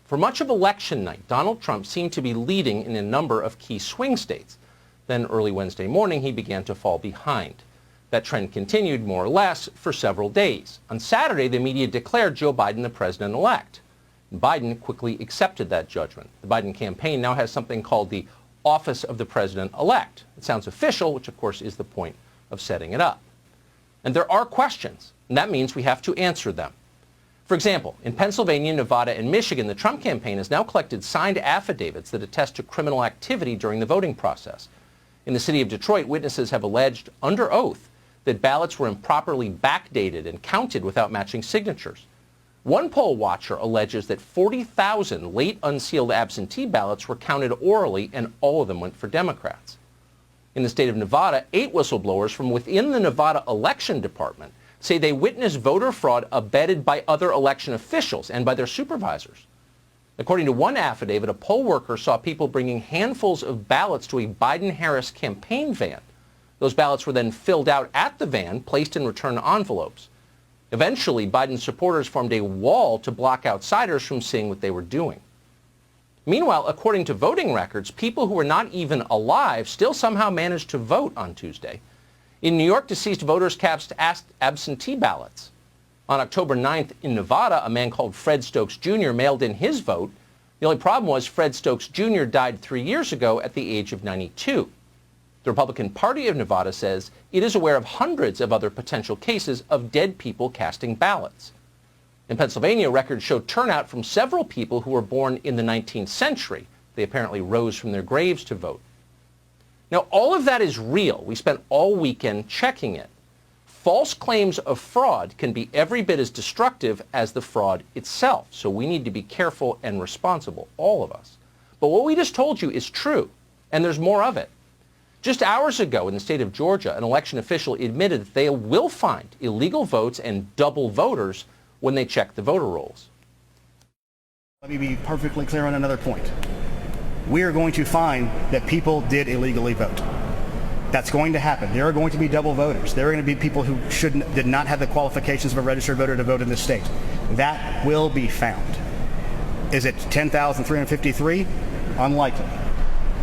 For much of election night, Donald Trump seemed to be leading in a number of key swing states. Then early Wednesday morning, he began to fall behind. That trend continued, more or less, for several days. On Saturday, the media declared Joe Biden the president-elect. Biden quickly accepted that judgment. The Biden campaign now has something called the Office of the President-elect. It sounds official, which of course is the point of setting it up. And there are questions, and that means we have to answer them. For example, in Pennsylvania, Nevada, and Michigan, the Trump campaign has now collected signed affidavits that attest to criminal activity during the voting process. In the city of Detroit, witnesses have alleged under oath that ballots were improperly backdated and counted without matching signatures. One poll watcher alleges that 40,000 late unsealed absentee ballots were counted orally, and all of them went for Democrats. In the state of Nevada, 8 whistleblowers from within the Nevada Election Department say they witnessed voter fraud abetted by other election officials and by their supervisors. According to one affidavit, a poll worker saw people bringing handfuls of ballots to a Biden-Harris campaign van. Those ballots were then filled out at the van, placed in return envelopes. Eventually, Biden supporters formed a wall to block outsiders from seeing what they were doing. Meanwhile, according to voting records, people who were not even alive still somehow managed to vote on Tuesday. In New York, deceased voters cast absentee ballots. On October 9th in Nevada, a man called Fred Stokes Jr. mailed in his vote. The only problem was Fred Stokes Jr. died 3 years ago at the age of 92. The Republican Party of Nevada says it is aware of hundreds of other potential cases of dead people casting ballots. In Pennsylvania, records show turnout from several people who were born in the 19th century. They apparently rose from their graves to vote. Now, all of that is real. We spent all weekend checking it. False claims of fraud can be every bit as destructive as the fraud itself, so we need to be careful and responsible, all of us. But what we just told you is true, and there's more of it. Just hours ago in the state of Georgia, an election official admitted that they will find illegal votes and double voters when they check the voter rolls. Let me be perfectly clear on another point. We are going to find that people did illegally vote. That's going to happen. There are going to be double voters. There are going to be people who did not have the qualifications of a registered voter to vote in this state. That will be found. Is it 10,353? Unlikely.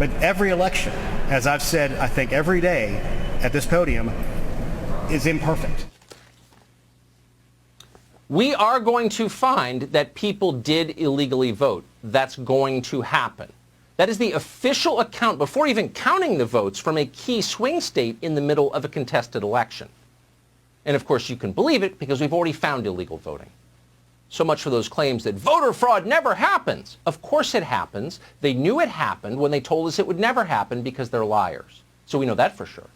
But every election, as I've said, I think every day at this podium, is imperfect. We are going to find that people did illegally vote. That's going to happen. That is the official account before even counting the votes from a key swing state in the middle of a contested election. And of course you can believe it because we've already found illegal voting. So much for those claims that voter fraud never happens. Of course it happens. They knew it happened when they told us it would never happen because they're liars. So we know that for sure.